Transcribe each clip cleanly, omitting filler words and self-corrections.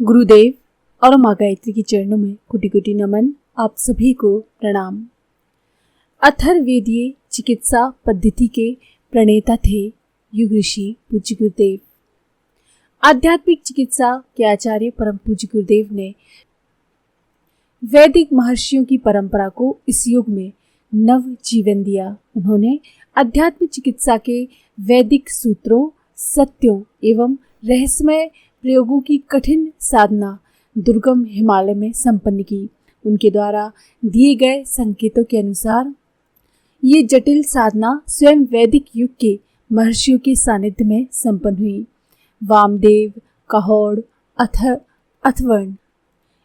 गुरुदेव और माँ गायत्री के चरणों में कोटि कोटि नमन। आप सभी को प्रणाम। अथर्ववेदीय चिकित्सा पद्धति के प्रणेता थे युग ऋषि पूज्य गुरुदेव। आध्यात्मिक चिकित्सा के आचार्य परम पूज्य गुरुदेव ने वैदिक महर्षियों की परंपरा को इस युग में नव जीवन दिया। उन्होंने आध्यात्मिक चिकित्सा के वैदिक सूत्रों, सत्यों एवं रहस्यमय प्रयोगों की कठिन साधना दुर्गम हिमालय में संपन्न की। उनके द्वारा दिए गए संकेतों के अनुसार ये जटिल साधना स्वयं वैदिक युग के महर्षियों के सानिध्य में संपन्न हुई। वामदेव, कहोड़, अथर्वण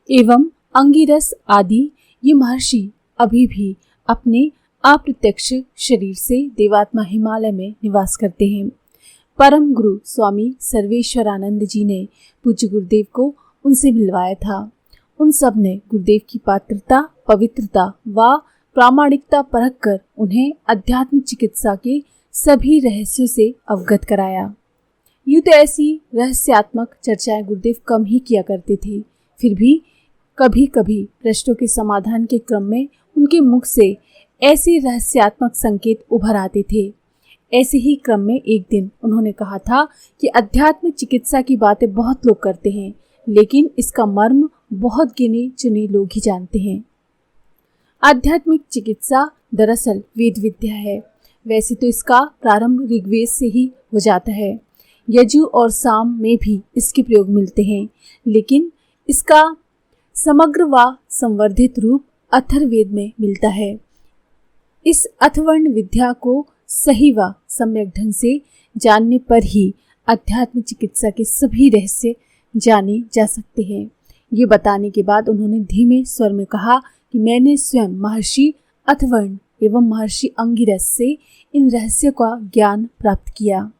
एवं अंगिरस आदि ये महर्षि अभी भी अपने अप्रत्यक्ष शरीर से देवात्मा हिमालय में निवास करते हैं। परम गुरु स्वामी सर्वेश्वरानंद जी ने पूज्य गुरुदेव को उनसे मिलवाया था। उन सब ने गुरुदेव की पात्रता, पवित्रता व प्रामाणिकता परख कर उन्हें अध्यात्म चिकित्सा के सभी रहस्यों से अवगत कराया। यूं तो ऐसी रहस्यात्मक चर्चाएं गुरुदेव कम ही किया करते थे, फिर भी कभी कभी प्रश्नों के समाधान के क्रम में उनके मुख से ऐसे रहस्यात्मक संकेत उभर आते थे। ऐसे ही क्रम में एक दिन उन्होंने कहा था कि अध्यात्म चिकित्सा की बातें बहुत लोग करते हैं, लेकिन इसका मर्म बहुत गिने चुने लोग ही जानते हैं। आध्यात्मिक चिकित्सा दरअसल वेद विद्या है। वैसे तो इसका प्रारंभ ऋग्वेद से ही हो जाता है। यजु और साम में भी इसके प्रयोग मिलते हैं, लेकिन इसका समग्र व संवर्धित रूप अथर्ववेद में मिलता है। इस अथर्वण विद्या को सही व सम्यक ढंग से जानने पर ही अध्यात्म चिकित्सा के सभी रहस्य जाने जा सकते हैं। ये बताने के बाद उन्होंने धीमे स्वर में कहा कि मैंने स्वयं महर्षि अथर्वण एवं महर्षि अंगिरस से इन रहस्यों का ज्ञान प्राप्त किया।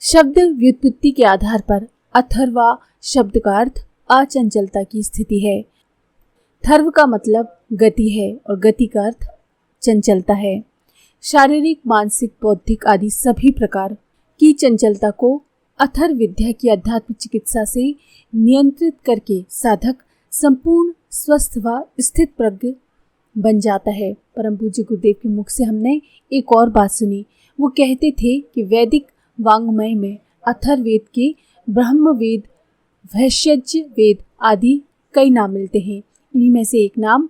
शब्द व्युत्पत्ति के आधार पर अथर्वा शब्द का अर्थ अचंचलता की स्थिति है। थर्व का मतलब गति है और गति का अर्थ चंचलता है। शारीरिक, मानसिक, बौद्धिक आदि सभी प्रकार की चंचलता को अथर्व विद्या की अध्यात्म चिकित्सा से नियंत्रित करके साधक संपूर्ण स्वस्थ व स्थित प्रज्ञ बन जाता है। परम पूज्य गुरुदेव के मुख से हमने एक और बात सुनी। वो कहते थे कि वैदिक वांग्मय में अथर्ववेद के ब्रह्मवेद, वैशज्य वेद आदि कई नाम मिलते हैं। इन्हीं में से एक नाम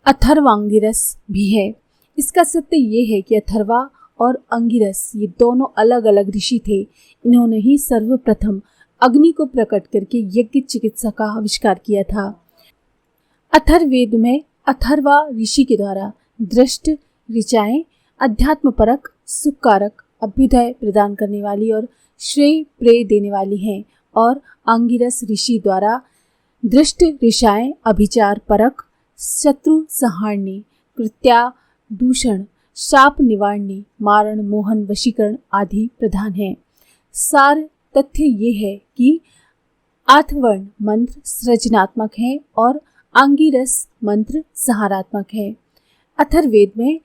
अथर्वांगिरस भी है। इसका सत्य ये है कि अथर्वा और अंगिरस ये दोनों अलग अलग ऋषि थे। इन्होंने ही सर्वप्रथम अग्नि को प्रकट करके यज्ञ चिकित्सा का आविष्कार किया था। अथर्ववेद में अथर्वा ऋषि के द्वारा दृष्ट ऋचाएं अध्यात्म परक, सुखकारक, अभ्युदय प्रदान करने वाली और श्रेय प्रेय देने वाली हैं, और अंगिरस ऋषि द्वारा दृष्ट ऋषाएं अभिचार परक, शत्रु संहारणी, कृत्या दूषण, शाप निवारणी, मारण, मोहन, वशीकरण आदि प्रधान हैं। सार तथ्य ये है कि अथर्वण मंत्र सृजनात्मक है और अंगिरस मंत्र संहारात्मक है। अथर्ववेद में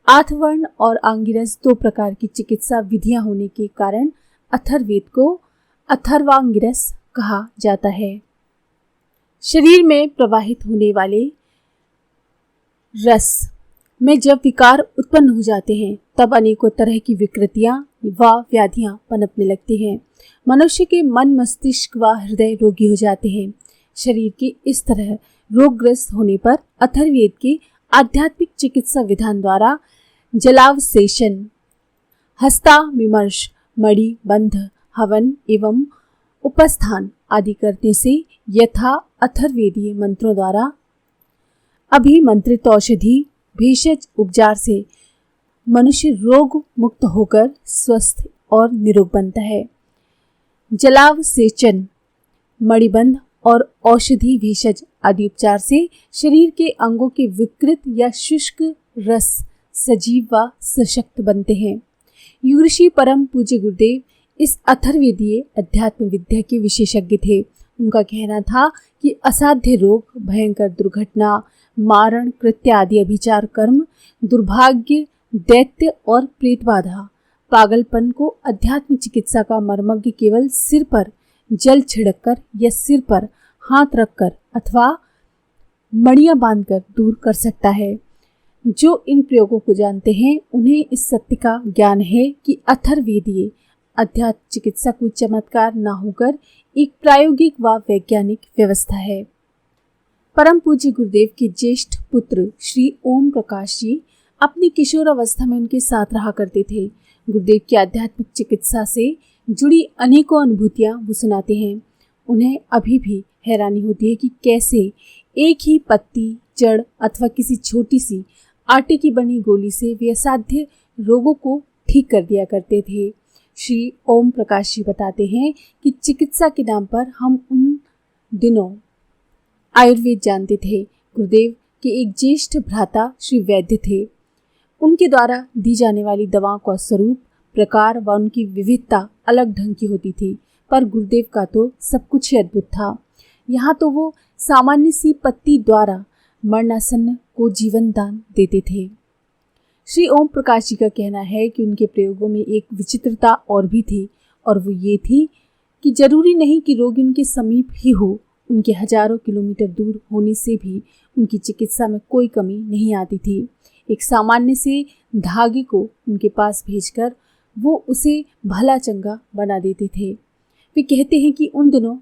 अथर्वण और अंगिरस दो प्रकार की चिकित्सा विधियां होने के कारण अथर्ववेद को अथर्वांगिरस कहा जाता है। शरीर में प्रवाहित होने वाले रस में जब विकार उत्पन्न हो जाते हैं, तब अनेकों तरह की विकृतियां व व्याधियां पनपने लगती हैं। मनुष्य के मन, मस्तिष्क व हृदय रोगी हो जाते हैं। शरीर के इस तरह रोगग्रस्त होने पर अथर्ववेद के आध्यात्मिक चिकित्सा विधान द्वारा जलावशेषण, हस्तामिमर्श, मणि बंध, हवन एवं उपस्थान आदि करने से यथा अथर्ववेदीय मंत्रों द्वारा अभिमंत्रित औषधि भेषज उपचार से मनुष्य रोग मुक्त होकर स्वस्थ और निरोग बनता है। जलावसेचन, मणिबंध और औषधि भेषज आदि उपचार से शरीर के अंगों के विकृत या शुष्क रस सजीव व सशक्त बनते हैं। युग ऋषि परम पूज्य गुरुदेव इस अथर्ववेदीय अध्यात्म विद्या के विशेषज्ञ थे। उनका कहना था कि असाध्य रोग, भयंकर दुर्घटना, मारण, कृत्य आदि अभिचार कर्म, दुर्भाग्य, दैत्य और प्रेत बाधा, पागलपन को अध्यात्म चिकित्सा का मर्मज्ञ केवल सिर पर जल छिड़ककर या सिर पर हाथ रखकर अथवा मणियां बांधकर दूर कर सकता है। जो इन प्रयोगों को जानते हैं उन्हें इस सत्य का ज्ञान है कि अथर्ववेदीय अध्यात्म चिकित्सा कोई चमत्कार न होकर एक प्रायोगिक व वैज्ञानिक व्यवस्था है। परम पूज्य गुरुदेव के ज्येष्ठ पुत्र श्री ओम प्रकाश जी अपनी किशोरावस्था में उनके साथ रहा करते थे। गुरुदेव की आध्यात्मिक चिकित्सा से जुड़ी अनेकों अनुभूतियां वो सुनाते हैं। उन्हें अभी भी हैरानी होती है कि कैसे एक ही पत्ती, जड़ अथवा किसी छोटी सी आटे की बनी गोली से वे असाध्य रोगों को ठीक कर दिया करते थे। श्री ओम प्रकाश जी बताते हैं कि चिकित्सा के नाम पर हम उन दिनों आयुर्वेद जानते थे। गुरुदेव के एक ज्येष्ठ भ्राता श्री वैद्य थे। उनके द्वारा दी जाने वाली दवाओं का स्वरूप, प्रकार व उनकी विविधता अलग ढंग की होती थी, पर गुरुदेव का तो सब कुछ ही अद्भुत था। यहाँ तो वो सामान्य सी पत्ती द्वारा मरणासन्न को जीवन दान देते थे। श्री ओम प्रकाश जी का कहना है कि उनके प्रयोगों में एक विचित्रता और भी थी, और वो ये थी कि जरूरी नहीं कि रोगी उनके समीप ही हो, उनके हजारों किलोमीटर दूर होने से भी उनकी चिकित्सा में कोई कमी नहीं आती थी। एक सामान्य से धागे को उनके पास भेजकर वो उसे भला चंगा बना देते थे। वे कहते हैं कि उन दिनों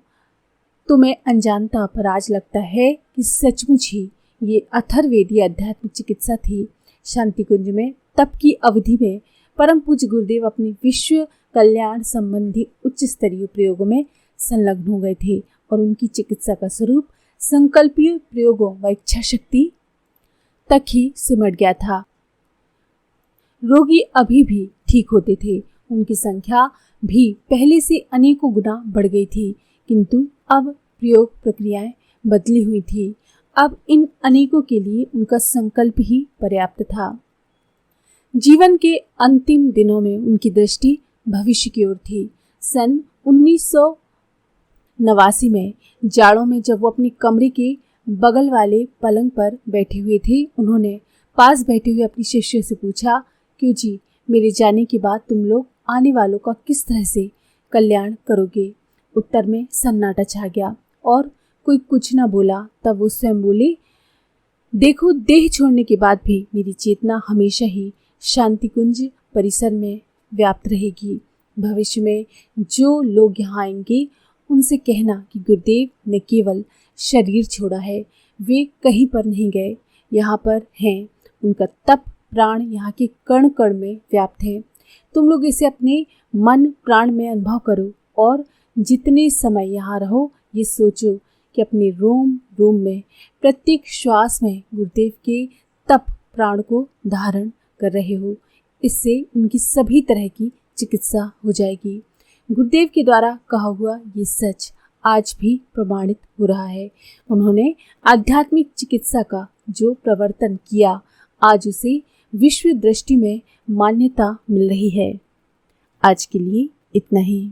तो मैं अनजान था, पर आज लगता है कि सचमुच ही ये अथर्ववेदीय आध्यात्मिक चिकित्सा थी। शांति कुंज में तप की अवधि में परम पूज्य गुरुदेव अपने विश्व कल्याण संबंधी उच्च स्तरीय प्रयोगों में संलग्न हो गए थे, और उनकी चिकित्सा का स्वरूप संकल्पीय प्रयोगों व इच्छा शक्ति तक ही सिमट गया था। रोगी अभी भी ठीक होते थे, उनकी संख्या भी पहले से अनेकों गुना बढ़ गई थी, किंतु अब प्रयोग प्रक्रियाएं बदली हुई थी। अब इन अनेकों के लिए उनका संकल्प ही पर्याप्त था। जीवन के अंतिम दिनों में उनकी दृष्टि भविष्य की ओर थी। सन 1989 में जाड़ों में जब वो अपने कमरे के बगल वाले पलंग पर बैठे हुए थे, उन्होंने पास बैठे हुए अपनी शिष्य से पूछा, क्यों जी, मेरे जाने के बाद तुम लोग आने वालों का किस तरह से कल्याण करोगे? उत्तर में सन्नाटा छा गया और कोई कुछ न बोला। तब वो स्वयं बोले, देखो, देह छोड़ने के बाद भी मेरी चेतना हमेशा ही शांति कुंज परिसर में व्याप्त रहेगी। भविष्य में जो लोग यहाँ आएंगे उनसे कहना कि गुरुदेव ने केवल शरीर छोड़ा है, वे कहीं पर नहीं गए, यहाँ पर हैं। उनका तप प्राण यहाँ के कण कण में व्याप्त है। तुम लोग इसे अपने मन प्राण में अनुभव करो, और जितने समय यहाँ रहो ये सोचो कि अपने रोम रोम में, प्रत्येक श्वास में गुरुदेव के तप प्राण को धारण कर रहे हो। इससे उनकी सभी तरह की चिकित्सा हो जाएगी। गुरुदेव के द्वारा कहा हुआ ये सच आज भी प्रमाणित हो रहा है। उन्होंने आध्यात्मिक चिकित्सा का जो प्रवर्तन किया, आज उसे विश्व दृष्टि में मान्यता मिल रही है। आज के लिए इतना ही।